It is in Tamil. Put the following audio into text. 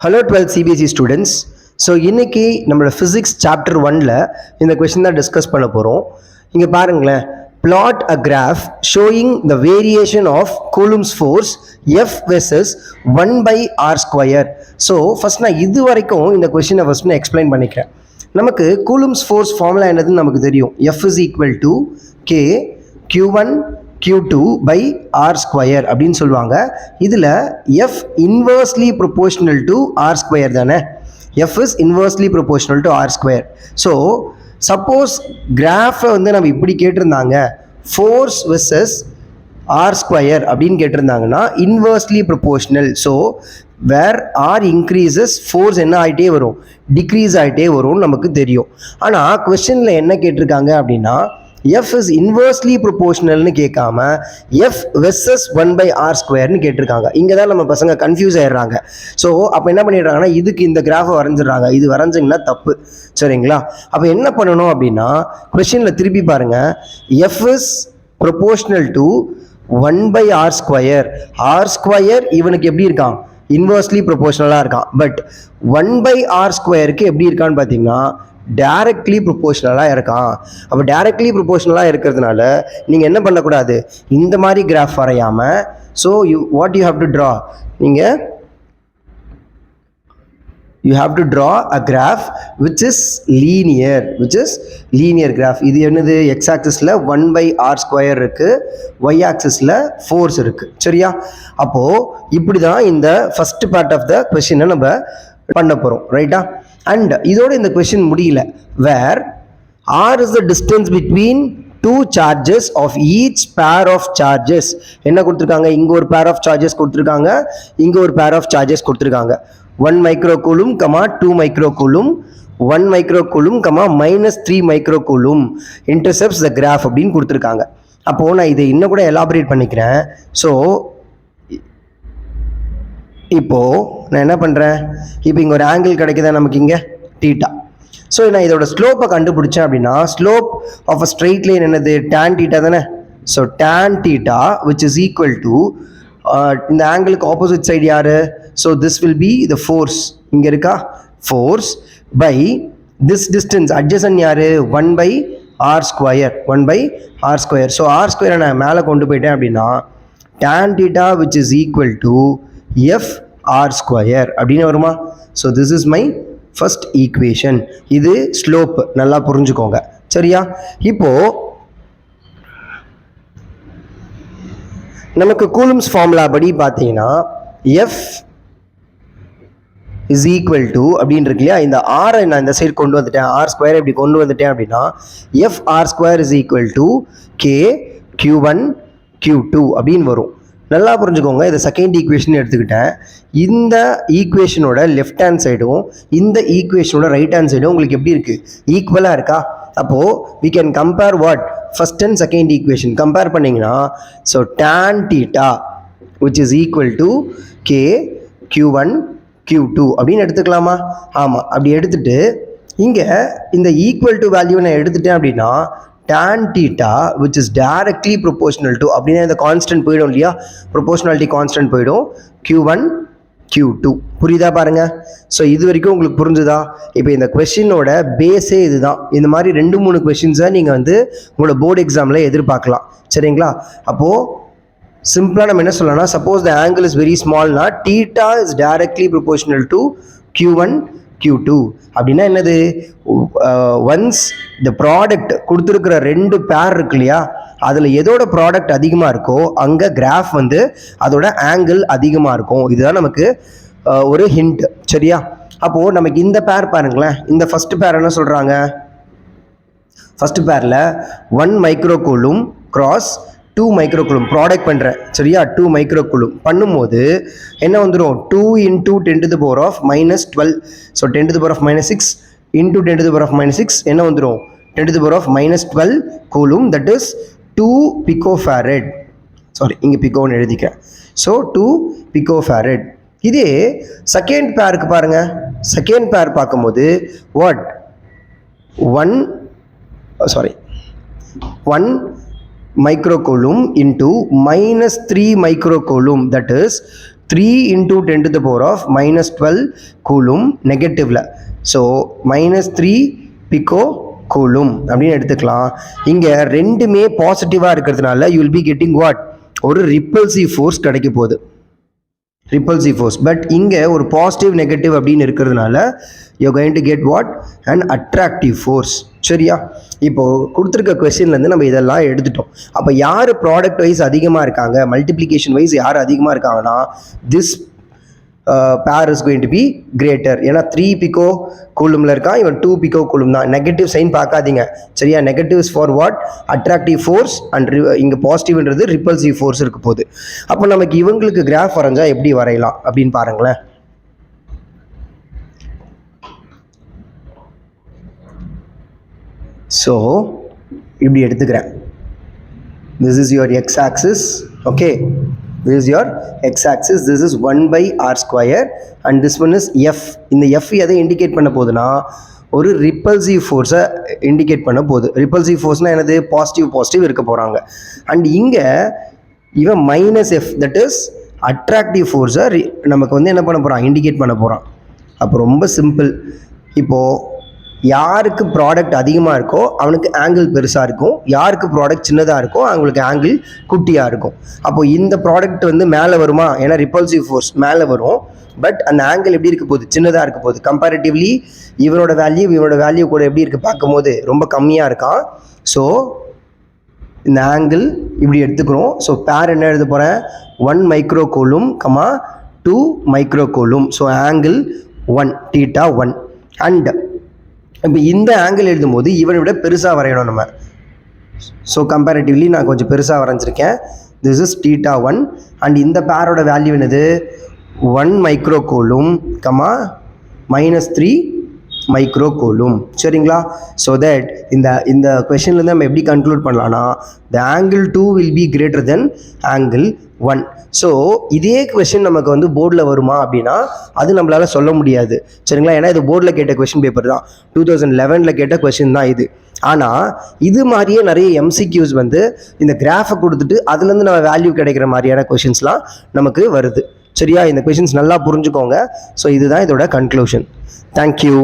Hello 12th CBSE students. So இன்றைக்கி நம்மளோட ஃபிசிக்ஸ் சாப்டர் 1ல் இந்த கொஷின் தான் டிஸ்கஸ் பண்ண போகிறோம். இங்கே பாருங்களேன், plot a graph showing the variation of Coulomb's force F versus 1 by r square. So first நான் இது வரைக்கும் இந்த கொஷினை ஃபஸ்ட் நான் எக்ஸ்பிளைன் பண்ணிக்கிறேன். நமக்கு Coulomb's force ஃபார்முலா என்னதுன்னு நமக்கு தெரியும். F is equal to K Q1 Q2 by r square அப்படின்னு சொல்லுவாங்க. இதில் F inversely proportional to r square தானே. F is inversely proportional to r square. So suppose கிராஃபை வந்து நம்ம இப்படி கேட்டிருந்தாங்க, ஃபோர்ஸ் வெர்சஸ் r square அப்படின்னு கேட்டிருந்தாங்கன்னா inversely proportional. So where r increases force என்ன ஆகிட்டே வரும், டிக்ரீஸ் ஆகிட்டே வரும்னு நமக்கு தெரியும். ஆனால் கொஸ்டினில் என்ன கேட்டிருக்காங்க அப்படின்னா F is inversely proportionalனு கேட்காம F versus 1 by r squareனு கேட்டிருக்காங்க. இங்கே தான் நம்ம பசங்க கன்ஃபியூஸ் ஆயிடுறாங்க. ஸோ அப்போ என்ன பண்ணிடுறாங்கன்னா இதுக்கு இந்த கிராஃபை வரைஞ்சிடுறாங்க. இது வரைஞ்சிங்கன்னா தப்பு, சரிங்களா? அப்போ என்ன பண்ணணும் அப்படின்னா கொஸ்டினில் திருப்பி பாருங்கள், F is proportional to 1 by r square. r square இவனுக்கு எப்படி இருக்கான், இன்வெர்ஸ்லி ப்ரொபோர்ஷனலாக இருக்கான். பட் 1 by r ஸ்கொயருக்கு எப்படி இருக்கான்னு பார்த்தீங்கன்னா டைரக்ட்லி ப்ரொபோர்ஷனலாக இருக்கான். அப்போ டைரக்ட்லி ப்ரொபோர்ஷனலாக இருக்கிறதுனால நீங்கள் என்ன பண்ணக்கூடாது, இந்த மாதிரி கிராஃப் வரையாமல், so what you have to draw, நீங்கள் you have to draw a graph which is linear graph. இது என்னது, x axisல 1 by r square இருக்கு, y axisல ஃபோர்ஸ் இருக்கு, சரியா? அப்போ இப்படி தான் இந்த ஃபர்ஸ்ட் பார்ட் ஆஃப் த கொஸ்டினை நம்ம பண்ண போகிறோம், ரைட்டா? அண்ட் இதோட இந்த கொஸ்டின் முடியல. வேர் r is the distance between two charges of each pair of charges. என்ன கொடுத்துருக்காங்க, இங்கே ஒரு pair of charges கொடுத்துருக்காங்க, இங்கே ஒரு pair of charges கொடுத்துருக்காங்க. 1 microcoulomb, 2 microcoulomb, 1 microcoulomb, -3 microcoulomb intercepts the graph அப்படின்னு கொடுத்துருக்காங்க. அப்போது நான் இதை இன்னும் கூட எலாபரேட் பண்ணிக்கிறேன். ஸோ இப்போது நான் என்ன பண்ணுறேன், இப்போ இங்கே ஒரு ஆங்கிள் கிடைக்குதா நமக்கு, இங்கே தீட்டா. ஸோ நான் இதோட ஸ்லோப்பை கண்டுபிடிச்சேன் அப்படின்னா slope of a straight line என்னது, tan தீட்டா தானே. So tan theta which is equal to இந்த ஆங்கிளுக்கு ஆப்போசிட் சைடு யார், so this will be the force, இங்கே இருக்கா force, by this distance adjacent யார், 1 by r square, 1 by r square. So r square நான் மேலே கொண்டு போயிட்டேன் அப்படின்னா tan theta which is equal to f r square அப்படின்னு வருமா. So this is my first equation. இது ஸ்லோப், நல்லா புரிஞ்சுக்கோங்க, சரியா? இப்போ நமக்கு கூலும்ஸ் ஃபார்முலா படி பார்த்தீங்கன்னா F is equal to அப்படின்னு இருக்கு இல்லையா, இந்த ஆரை நான் இந்த சைடு கொண்டு வந்துட்டேன், ஆர் ஸ்கொயர் இப்படி கொண்டு வந்துட்டேன் அப்படின்னா F r square is equal to K Q1 Q2 அப்படின்னு வரும். நல்லா புரிஞ்சுக்கோங்க, இதை செகண்ட் ஈக்குவேஷன் எடுத்துக்கிட்டேன். இந்த ஈக்குவேஷனோட லெஃப்ட் ஹேண்ட் சைடும் இந்த ஈக்குவேஷனோட ரைட் ஹேண்ட் சைடும் உங்களுக்கு எப்படி இருக்குது, ஈக்குவலாக இருக்கா? அப்போது we can compare what, first and second equation compare பண்ணிங்கன்னா, so tan theta which is equal to K Q1 Q2 அப்படின்னு எடுத்துக்கலாமா? ஆமாம், அப்படி எடுத்துட்டு இங்கே இந்த ஈக்குவல் டு வேல்யூ நான் எடுத்துட்டேன் அப்படின்னா tan theta which is directly proportional to அப்படின்னா இந்த கான்ஸ்டன்ட் போயிடும் இல்லையா, ப்ரொபோர்ஷனாலிட்டி கான்ஸ்டன்ட் போயிடும், Q1 Q2. புரியுதா பாருங்க? ஸோ இது வரைக்கும் உங்களுக்கு புரிஞ்சுதா? இப்போ இந்த கொஸ்டினோட பேஸே இதுதான். இந்த மாதிரி 2-3 கொஸ்டின்ஸை நீங்கள் வந்து உங்களோட போர்டு எக்ஸாமில் எதிர்பார்க்கலாம், சரிங்களா? அப்போது சிம்பிளாக நம்ம என்ன சொல்லலாம்னா, suppose the angle is very ஸ்மால்னா theta is directly proportional to Q1 Q2 அப்படின்னா என்னது, ஒன்ஸ் இந்த ப்ராடக்ட் கொடுத்துருக்கிற 2 பேர் இருக்கு இல்லையா, அதில் எதோட ப்ராடக்ட் அதிகமாக இருக்கோ அங்கே கிராஃப் வந்து அதோட ஆங்கிள் அதிகமாக இருக்கும். இதுதான் நமக்கு ஒரு ஹிண்ட், சரியா? அப்போது நமக்கு இந்த பேர் பாருங்களேன், இந்த ஃபர்ஸ்ட் பேர் என்ன சொல்கிறாங்க, ஃபர்ஸ்ட் பேரில் 1 microcoulomb கிராஸ் 2 microcoulomb ப்ராடக்ட் பண்ணுறேன், சரியா? 2 microcoulomb பண்ணும்போது என்ன வந்துடும், 2 into 10 to the power of -12. So 10 to the power of -6 into 10 to the power of -6 என்ன வந்துடும், 10 to the power of -12 coulomb, that is 2 picofarad. Sorry, இங்கே பிகோன்னு எழுதிக்கிறேன். So 2 picofarad. இதே செகண்ட் பேருக்கு பாருங்கள், செகண்ட் பேர் பார்க்கும்போது what, 1 microcoulomb into -3 microcoulomb, that is 3 into 10 to the power of minus 12 coulomb நெகட்டிவ்ல. ஸோ -3 pico coulomb அப்படின்னு எடுத்துக்கலாம். இங்கே ரெண்டுமே பாசிட்டிவாக இருக்கிறதுனால you will be getting what, ஒரு ரிப்பல்சிவ் ஃபோர்ஸ் கிடைக்க போகுது, ரிப்பல்சிவ் ஃபோர்ஸ். பட் இங்கே ஒரு பாசிட்டிவ் நெகட்டிவ் அப்படின்னு இருக்கிறதுனால you going to get what, and attractive force. சரியா? இப்போது கொடுத்துருக்க கொஸ்டின்லேருந்து நம்ம இதெல்லாம் எடுத்துட்டோம். அப்போ யார் ப்ராடக்ட் வைஸ் அதிகமாக இருக்காங்க, மல்டிப்ளிகேஷன் வைஸ் யார் அதிகமாக இருக்காங்கன்னா this pair is going to be greater. ஏன்னா 3 pico கூலுமில் இருக்கான், இவன் 2 pico கூலும் தான். நெகட்டிவ் சைன் பார்க்காதீங்க. சரியா? Negative is for what, attractive force, and இங்கே பாசிட்டிவ்ன்றது ரிப்பல்சிவ் ஃபோர்ஸ் இருக்க போகுது. அப்போ நமக்கு இவங்களுக்கு கிராஃப் வரைஞ்சா எப்படி வரையலாம் அப்படின்னு பாருங்களேன். ஸோ இப்படி எடுத்துக்கிறேன். this is your x-axis. okay, this is your x-axis. this is 1 by r square and this one is f. இந்த f எதை இண்டிகேட் பண்ண போகுதுன்னா ஒரு ரிப்பல்சிவ் ஃபோர்ஸை இண்டிகேட் பண்ண போகுது. ரிப்பல்சிவ் ஃபோர்ஸ்னால் என்னது, பாசிட்டிவ் இருக்க போகிறாங்க. அண்ட் இங்கே இவன் -f, தட் இஸ் அட்ராக்டிவ் ஃபோர்ஸை நமக்கு வந்து என்ன பண்ண போகிறான், இண்டிகேட் பண்ண போகிறான். அப்போ ரொம்ப சிம்பிள். இப்போது யாருக்கு ப்ராடக்ட் அதிகமாக இருக்கோ அவனுக்கு ஆங்கிள் பெருசாக இருக்கும், யாருக்கு ப்ராடக்ட் சின்னதாக இருக்கோ அவங்களுக்கு ஆங்கிள் குட்டியாக இருக்கும். அப்போது இந்த ப்ராடக்ட் வந்து மேலே வருமா, ஏன்னா ரிப்பல்சிவ் ஃபோர்ஸ் மேலே வரும். பட் அந்த ஆங்கிள் எப்படி இருக்க போகுது, சின்னதாக இருக்க போகுது. கம்பேரிட்டிவ்லி இவனோட வேல்யூ கூட எப்படி இருக்குது பார்க்கும்போது ரொம்ப கம்மியாக இருக்கான். ஸோ இந்த ஆங்கிள் இப்படி எடுத்துக்கிறோம். ஸோ பேர் என்ன எழுத போகிறேன், 1 micro coulomb, 2 micro coulomb. So angle 1, θ1. And இப்போ இந்த ஆங்கிள் எழுதும் போது இவனை விட பெருசாக வரையணும் நம்ம. ஸோ கம்பேரிட்டிவ்லி நான் கொஞ்சம் பெருசாக வரைஞ்சிருக்கேன். This is θ1. அண்ட் இந்த பேரோட வேல்யூ என்னது, 1 micro coulomb, -3 micro coulomb. சரிங்களா? ஸோ தட் இந்த கொஷன்லேருந்து நம்ம எப்படி கன்க்ளூட் பண்ணலான்னா the angle 2 will be greater than angle 1. So இதே கொஷின் நமக்கு வந்து போர்டில் வருமா அப்படின்னா அது நம்மளால் சொல்ல முடியாது. சரிங்களா? ஏன்னா இது போர்டில் கேட்ட கொஷின் பேப்பர் தான், 2011 கேட்ட கொஷின் தான் இது. ஆனால் இது மாதிரியே நிறைய எம்சிக்யூஸ் வந்து இந்த கிராஃபை கொடுத்துட்டு அதுலேருந்து நம்ம வேல்யூ கிடைக்கிற மாதிரியான கொஷின்ஸ்லாம் நமக்கு வருது. சரியா? இந்த கொஷின்ஸ் நல்லா புரிஞ்சுக்கோங்க. ஸோ இதுதான் இதோட கன்க்ளூஷன். தேங்க்யூ.